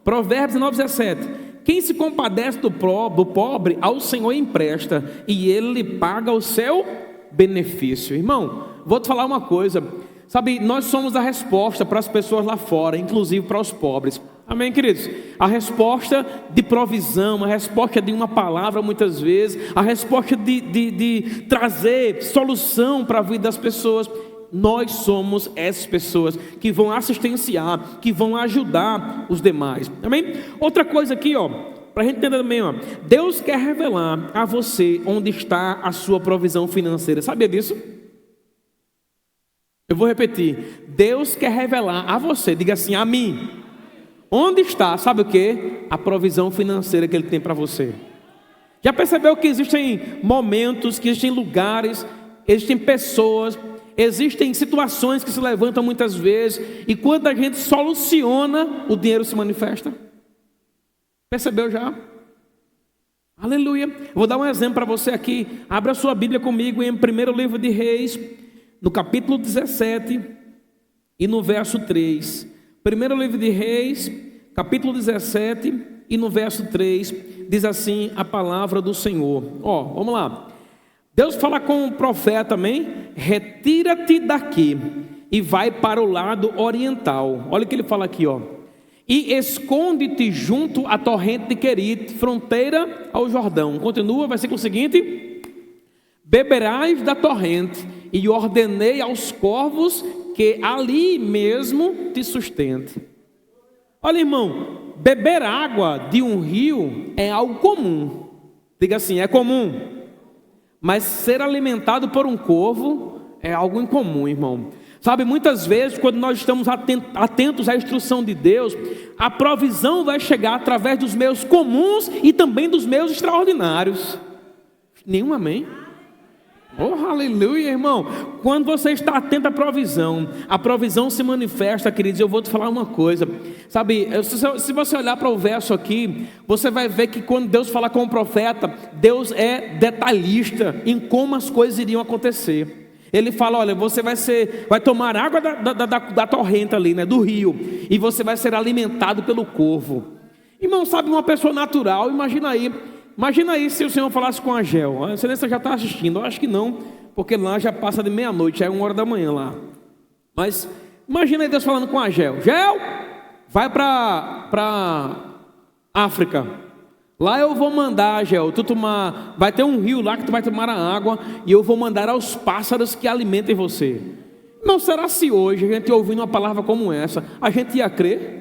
Provérbios 19, 17: quem se compadece do pobre, ao Senhor empresta, e Ele lhe paga o seu benefício. Irmão, vou te falar uma coisa. Sabe, nós somos a resposta para as pessoas lá fora, inclusive para os pobres. Amém, queridos? A resposta de provisão, a resposta de uma palavra muitas vezes, a resposta de trazer solução para a vida das pessoas. Nós somos essas pessoas que vão assistenciar, que vão ajudar os demais. Amém? Outra coisa aqui, para a gente entender também, Deus quer revelar a você onde está a sua provisão financeira. Sabia disso? Eu vou repetir. Deus quer revelar a você, diga assim, a mim, onde está, sabe o que? A provisão financeira que Ele tem para você. Já percebeu que existem momentos, que existem lugares, existem pessoas, existem situações que se levantam muitas vezes, e quando a gente soluciona, o dinheiro se manifesta? Percebeu já? Aleluia. Eu vou dar um exemplo para você aqui. Abra a sua Bíblia comigo em 1º livro de Reis, no capítulo 17 e no verso 3. 1º livro de Reis, capítulo 17 e no verso 3, diz assim a palavra do Senhor. Vamos lá. Deus fala com o profeta, amém? Retira-te daqui e vai para o lado oriental. Olha o que ele fala aqui, e esconde-te junto à torrente de Querite, fronteira ao Jordão. Continua, versículo seguinte: beberás da torrente, e ordenei aos corvos que ali mesmo te sustente. Olha, irmão, beber água de um rio é algo comum. Diga assim, é comum. Mas ser alimentado por um corvo é algo incomum, irmão. Sabe, muitas vezes, quando nós estamos atentos à instrução de Deus, a provisão vai chegar através dos meios comuns e também dos meios extraordinários. Nenhum amém? Oh, aleluia, irmão. Quando você está atento à provisão, a provisão se manifesta, queridos. Eu vou te falar uma coisa, sabe, se você olhar para o verso aqui, você vai ver que quando Deus fala com o profeta, Deus é detalhista em como as coisas iriam acontecer. Ele fala, olha, você vai tomar água da torrente ali, né, do rio, e você vai ser alimentado pelo corvo. Irmão, sabe, uma pessoa natural, imagina aí se o Senhor falasse com Agel. Não sei se você já está assistindo, eu acho que não, porque lá já passa de meia-noite, já é 1 hora da manhã lá. Mas imagina aí Deus falando com Agel: Gel, vai para África. Lá eu vou mandar, Agel, tu tomar, vai ter um rio lá que tu vai tomar a água, e eu vou mandar aos pássaros que alimentem você. Não será se hoje a gente ouvindo uma palavra como essa, a gente ia crer?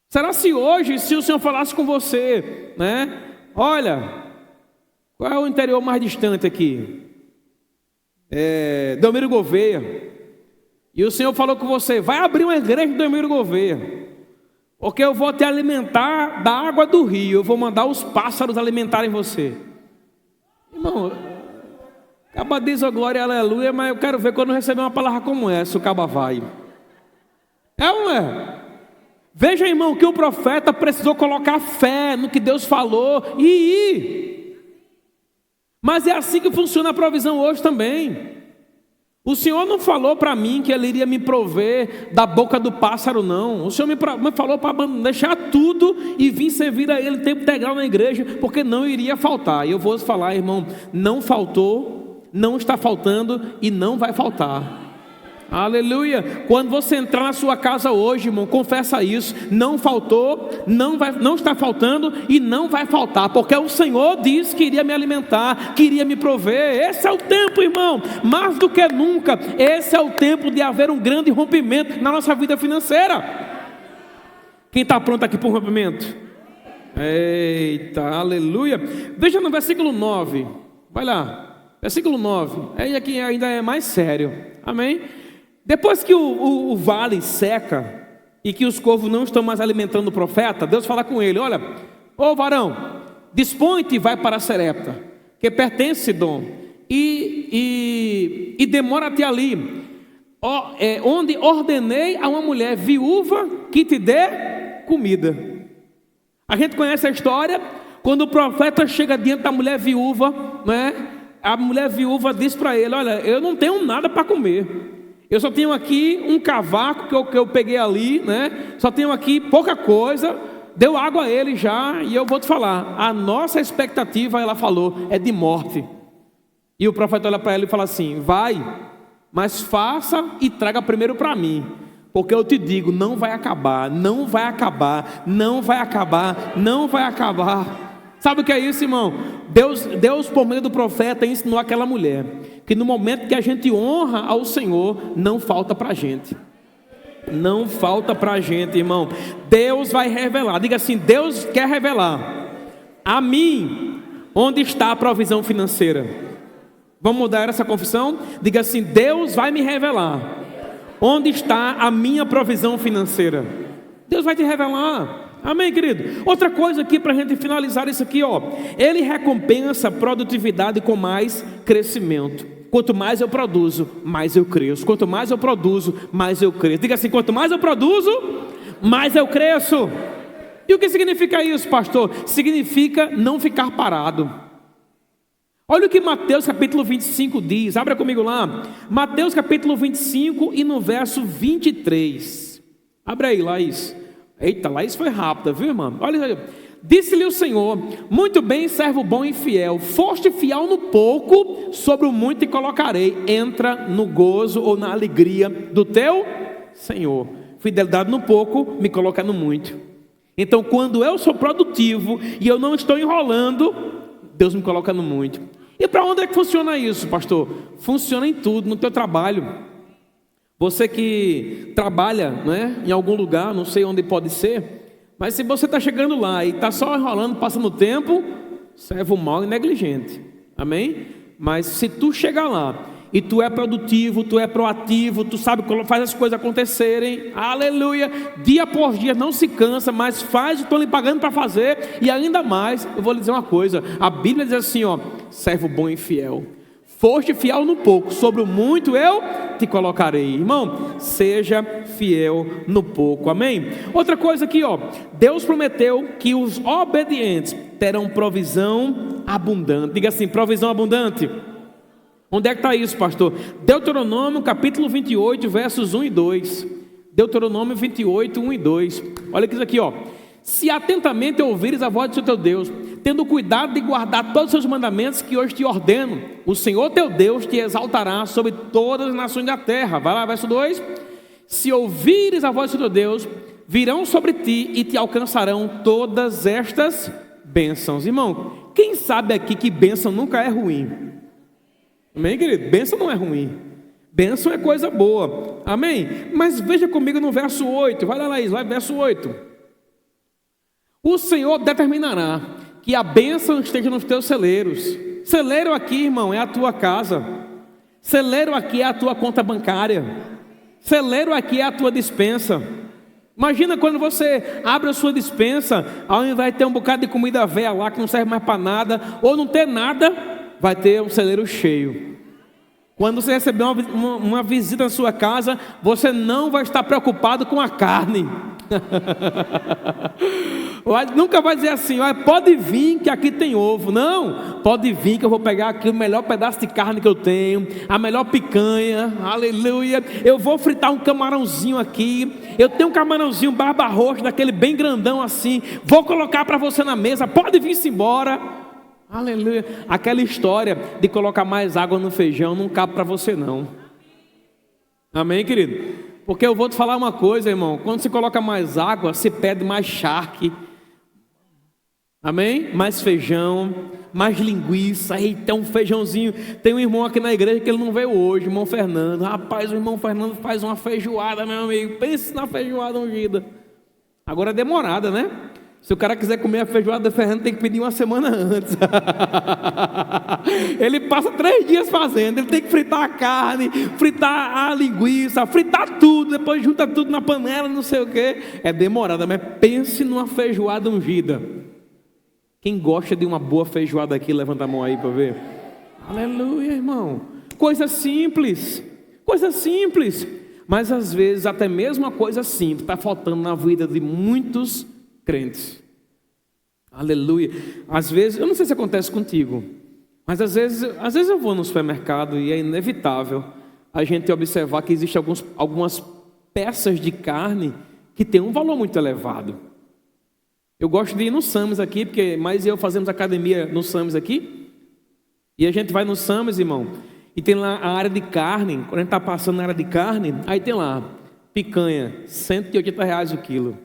Será se hoje, se o Senhor falasse com você, né? Olha, qual é o interior mais distante aqui? Delmiro Gouveia. E o Senhor falou com você: vai abrir uma igreja de Delmiro Gouveia, porque eu vou te alimentar da água do rio, eu vou mandar os pássaros alimentarem você. Irmão, acaba diz a glória, aleluia, mas eu quero ver quando receber uma palavra como essa, o caba vai. É ou não é? Veja, irmão, que o profeta precisou colocar fé no que Deus falou e ir. Mas é assim que funciona a provisão hoje também. O Senhor não falou para mim que Ele iria me prover da boca do pássaro, não. O Senhor me falou para deixar tudo e vir servir a Ele em tempo integral na igreja, porque não iria faltar. E eu vou falar, irmão, não faltou, não está faltando e não vai faltar. Aleluia. Quando você entrar na sua casa hoje, irmão, confessa isso: não faltou, não está faltando e não vai faltar, porque o Senhor disse que iria me alimentar, que iria me prover. Esse é o tempo, irmão, mais do que nunca, esse é o tempo de haver um grande rompimento na nossa vida financeira. Quem está pronto aqui para o rompimento? Eita, aleluia. Veja no versículo 9, vai lá, versículo 9, aí aqui ainda é mais sério, amém? Depois que o vale seca e que os corvos não estão mais alimentando o profeta, Deus fala com ele: olha, ô varão, dispõe-te e vai para Serepta, que pertence a Sidom, e demora-te ali, onde ordenei a uma mulher viúva que te dê comida. A gente conhece a história, quando o profeta chega diante da mulher viúva, né? A mulher viúva diz para ele: olha, eu não tenho nada para comer. Eu só tenho aqui um cavaco que eu peguei ali, né? Só tenho aqui pouca coisa. Deu água a ele já. E eu vou te falar, a nossa expectativa, ela falou, é de morte. E o profeta olha para ela e fala assim: vai, mas faça e traga primeiro para mim, porque eu te digo, não vai acabar, não vai acabar, não vai acabar, não vai acabar. Sabe o que é isso, irmão? Deus por meio do profeta ensinou aquela mulher que no momento que a gente honra ao Senhor, não falta para a gente. Não falta para a gente, irmão. Deus vai revelar. Diga assim: Deus quer revelar a mim onde está a provisão financeira. Vamos mudar essa confissão? Diga assim: Deus vai me revelar onde está a minha provisão financeira. Deus vai te revelar. Amém, querido? Outra coisa aqui para a gente finalizar isso aqui, ó. Ele recompensa a produtividade com mais crescimento. Quanto mais eu produzo, mais eu cresço. Quanto mais eu produzo, mais eu cresço. Diga assim: quanto mais eu produzo, mais eu cresço. E o que significa isso, pastor? Significa não ficar parado. Olha o que Mateus capítulo 25 diz. Abra comigo lá. Mateus capítulo 25 e no verso 23. Abra aí, Laís. Eita, Laís foi rápida, viu, irmão? Olha aí. Disse-lhe o Senhor: muito bem, servo bom e fiel, foste fiel no pouco, sobre o muito te colocarei. Entra no gozo ou na alegria do teu Senhor. Fidelidade no pouco me coloca no muito. Então, quando eu sou produtivo e eu não estou enrolando, Deus me coloca no muito. E para onde é que funciona isso, pastor? Funciona em tudo, no teu trabalho. Você que trabalha, né, em algum lugar, não sei onde pode ser, mas se você está chegando lá e está só enrolando, passando o tempo, servo mau e negligente, amém? Mas se tu chegar lá e tu é produtivo, tu é proativo, tu sabe como faz as coisas acontecerem, aleluia, dia por dia, não se cansa, mas faz o que estão lhe pagando para fazer, e ainda mais, eu vou lhe dizer uma coisa, a Bíblia diz assim, ó, servo bom e fiel, foste fiel no pouco, sobre o muito eu te colocarei. Irmão, seja fiel no pouco, amém? Outra coisa aqui, ó, Deus prometeu que os obedientes terão provisão abundante. Diga assim, provisão abundante. Onde é que está isso, pastor? Deuteronômio capítulo 28, versos 1 e 2. Deuteronômio 28, 1 e 2. Olha isso aqui, ó. Se atentamente ouvires a voz do teu Deus, tendo cuidado de guardar todos os seus mandamentos que hoje te ordeno, o Senhor teu Deus te exaltará sobre todas as nações da terra. Vai lá, verso 2. Se ouvires a voz do teu Deus, virão sobre ti e te alcançarão todas estas bênçãos. Irmão, quem sabe aqui que bênção nunca é ruim? Amém, querido? Bênção não é ruim. Bênção é coisa boa. Amém? Mas veja comigo no verso 8. Vai lá, Laís, vai verso 8. O Senhor determinará que a bênção esteja nos teus celeiros. Celeiro aqui, irmão, é a tua casa. Celeiro aqui é a tua conta bancária. Celeiro aqui é a tua despensa. Imagina quando você abre a sua despensa, ao invés de ter um bocado de comida velha lá que não serve mais para nada, ou não ter nada, vai ter um celeiro cheio. Quando você receber uma visita na sua casa, você não vai estar preocupado com a carne. Nunca vai dizer assim, pode vir que aqui tem ovo. Não, pode vir que eu vou pegar aqui o melhor pedaço de carne que eu tenho, a melhor picanha, aleluia. Eu vou fritar um camarãozinho aqui. Eu tenho um camarãozinho barba roxa, daquele bem grandão assim. Vou colocar para você na mesa, pode vir-se embora. Aleluia. Aquela história de colocar mais água no feijão não cabe para você não. Amém, querido? Porque eu vou te falar uma coisa, irmão. Quando se coloca mais água, se pede mais charque. Amém? Mais feijão, mais linguiça. Eita, um feijãozinho. Tem um irmão aqui na igreja que ele não veio hoje, o irmão Fernando. Rapaz, o irmão Fernando faz uma feijoada, meu amigo. Pense na feijoada ungida. Agora é demorada, né? Se o cara quiser comer a feijoada do Fernando, tem que pedir uma semana antes. Ele passa 3 dias fazendo. Ele tem que fritar a carne, fritar a linguiça, fritar tudo, depois junta tudo na panela, não sei o que. É demorada, mas pense numa feijoada ungida. Quem gosta de uma boa feijoada aqui, levanta a mão aí para ver. Aleluia, irmão. Coisa simples. Coisa simples. Mas às vezes até mesmo uma coisa simples está faltando na vida de muitos crentes. Aleluia. Às vezes, eu não sei se acontece contigo, mas às vezes eu vou no supermercado e é inevitável a gente observar que existem algumas peças de carne que tem um valor muito elevado. Eu gosto de ir no Sam's aqui, porque mais eu fazemos academia no Sam's aqui, e a gente vai no Sam's, irmão, e tem lá a área de carne. Quando a gente está passando na área de carne, aí tem lá picanha, R$180 o quilo.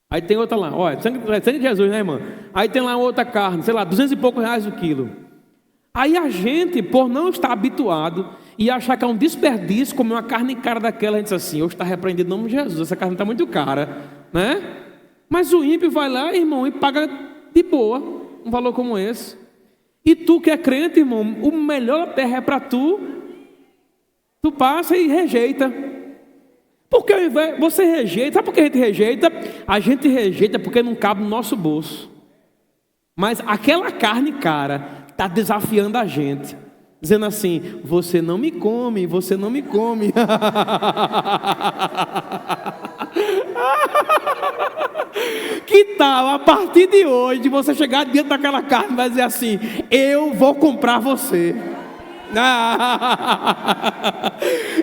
Aí tem outra lá, olha, sangue de Jesus, né, irmã? Aí tem lá outra carne, sei lá, R$200 e poucos o quilo. Aí a gente, por não estar habituado e achar que é um desperdício comer uma carne cara daquela, a gente diz assim, hoje está repreendido em nome de Jesus, essa carne está muito cara, né? Mas o ímpio vai lá, irmão, e paga de boa um valor como esse. E tu que é crente, irmão, o melhor da terra é para tu, tu passa e rejeita. Porque ao invés, você rejeita, sabe por que a gente rejeita? A gente rejeita porque não cabe no nosso bolso. Mas aquela carne cara está desafiando a gente, dizendo assim, você não me come, você não me come. Que tal a partir de hoje você chegar dentro daquela carne e vai dizer assim, eu vou comprar você.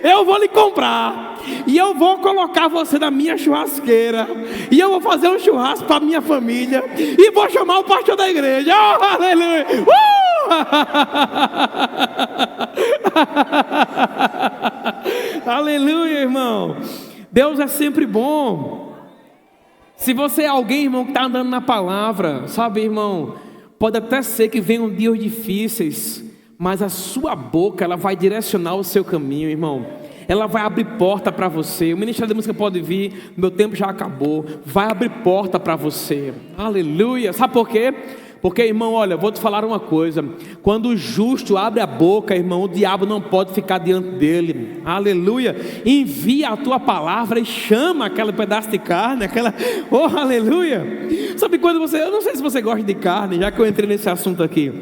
Eu vou lhe comprar e eu vou colocar você na minha churrasqueira e eu vou fazer um churrasco para minha família e vou chamar o pastor da igreja. Oh, aleluia! Aleluia, irmão. Deus é sempre bom. Se você é alguém, irmão, que está andando na palavra, sabe, irmão, pode até ser que venham dias difíceis, mas a sua boca, ela vai direcionar o seu caminho, irmão. Ela vai abrir porta para você. O Ministério da Música pode vir, meu tempo já acabou. Vai abrir porta para você. Aleluia. Sabe por quê? Porque, irmão, olha, vou te falar uma coisa: quando o justo abre a boca, irmão, o diabo não pode ficar diante dele. Aleluia. Envia a tua palavra e chama aquele pedaço de carne, oh, aleluia. Sabe quando você, eu não sei se você gosta de carne, já que eu entrei nesse assunto aqui.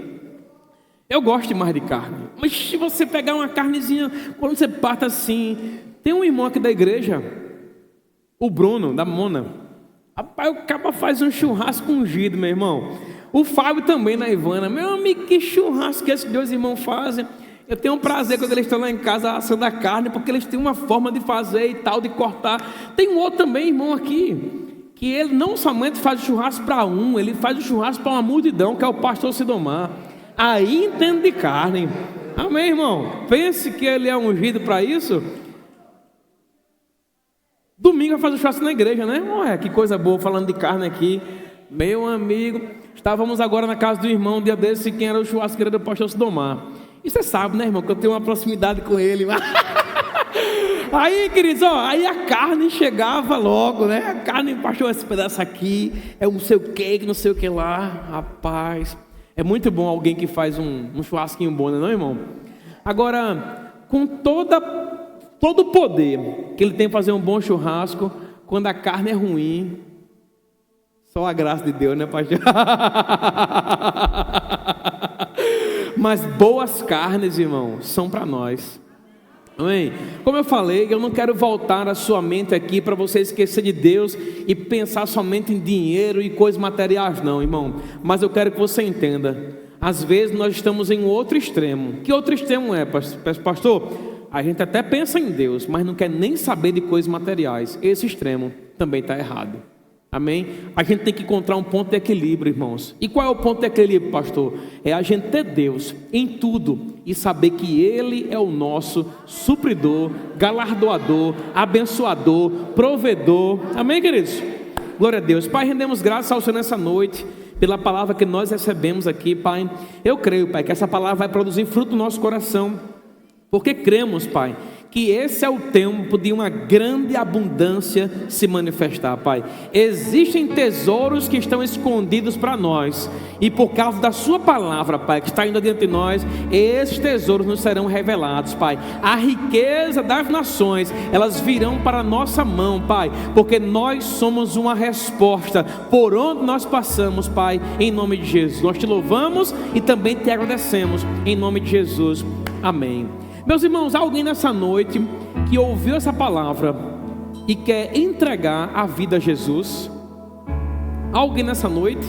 Eu gosto demais de carne, mas se você pegar uma carnezinha, quando você parte assim, tem um irmão aqui da igreja, o Bruno, da Mona. Rapaz, o cara faz um churrasco ungido, meu irmão. O Fábio também, na Ivana. Meu amigo, que churrasco que esses dois irmãos fazem. Eu tenho um prazer quando eles estão lá em casa assando a carne, porque eles têm uma forma de fazer e tal, de cortar. Tem um outro também, irmão, aqui, que ele não somente faz o churrasco para um, ele faz o churrasco para uma multidão, que é o pastor Sidomar. Aí entende de carne. Amém, irmão? Pense que ele é ungido para isso. Domingo vai fazer o churrasco na igreja, né? Ué, que coisa boa, falando de carne aqui. Meu amigo, estávamos agora na casa do irmão, um dia desse, quem era o churrasqueiro do pastor Sidomar. E você sabe, né, irmão, que eu tenho uma proximidade com ele. Aí, queridos, ó, aí a carne chegava logo, né? A carne, pastor, esse pedaço aqui, é um não sei o que, não sei o que lá. Rapaz, é muito bom alguém que faz um churrasquinho bom, não é, irmão? Agora, com todo o poder que ele tem para fazer um bom churrasco, quando a carne é ruim, só a graça de Deus, né, pastor? Mas boas carnes, irmão, são para nós. Amém? Como eu falei, eu não quero voltar a sua mente aqui para você esquecer de Deus e pensar somente em dinheiro e coisas materiais, não, irmão. Mas eu quero que você entenda, às vezes nós estamos em outro extremo. Que outro extremo é, pastor? A gente até pensa em Deus, mas não quer nem saber de coisas materiais. Esse extremo também está errado. Amém? A gente tem que encontrar um ponto de equilíbrio, irmãos. E qual é o ponto de equilíbrio, pastor? É a gente ter Deus em tudo e saber que Ele é o nosso supridor, galardoador, abençoador, provedor. Amém, queridos? Glória a Deus. Pai, rendemos graças ao Senhor nessa noite pela palavra que nós recebemos aqui, Pai. Eu creio, Pai, que essa palavra vai produzir fruto no nosso coração, porque cremos, Pai, que esse é o tempo de uma grande abundância se manifestar, Pai. Existem tesouros que estão escondidos para nós, e por causa da sua palavra, Pai, que está indo adiante de nós, esses tesouros nos serão revelados, Pai. A riqueza das nações, elas virão para a nossa mão, Pai, porque nós somos uma resposta por onde nós passamos, Pai, em nome de Jesus. Nós te louvamos e também te agradecemos, em nome de Jesus. Amém. Meus irmãos, há alguém nessa noite que ouviu essa palavra e quer entregar a vida a Jesus? Há alguém nessa noite?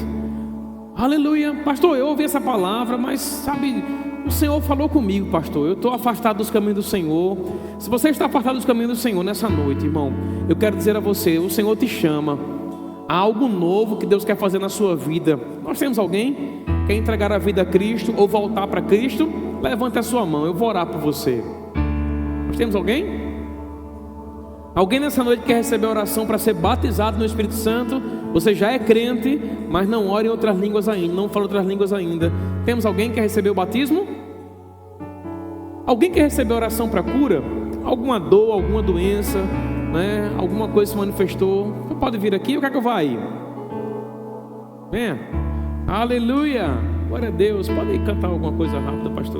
Aleluia. Pastor, eu ouvi essa palavra, mas sabe, o Senhor falou comigo, pastor. Eu estou afastado dos caminhos do Senhor. Se você está afastado dos caminhos do Senhor nessa noite, irmão, eu quero dizer a você, o Senhor te chama. Há algo novo que Deus quer fazer na sua vida. Nós temos alguém que quer entregar a vida a Cristo ou voltar para Cristo? Levante a sua mão, eu vou orar por você. Nós temos alguém? Alguém nessa noite quer receber a oração para ser batizado no Espírito Santo? Você já é crente, mas não ora em outras línguas ainda, não fala outras línguas ainda. Temos alguém que quer receber o batismo? Alguém quer receber a oração para cura? Alguma dor, alguma doença, né? Alguma coisa se manifestou? Você pode vir aqui, o que é que eu vou aí? Venha. Aleluia. Glória a Deus. Pode cantar alguma coisa rápida, pastor?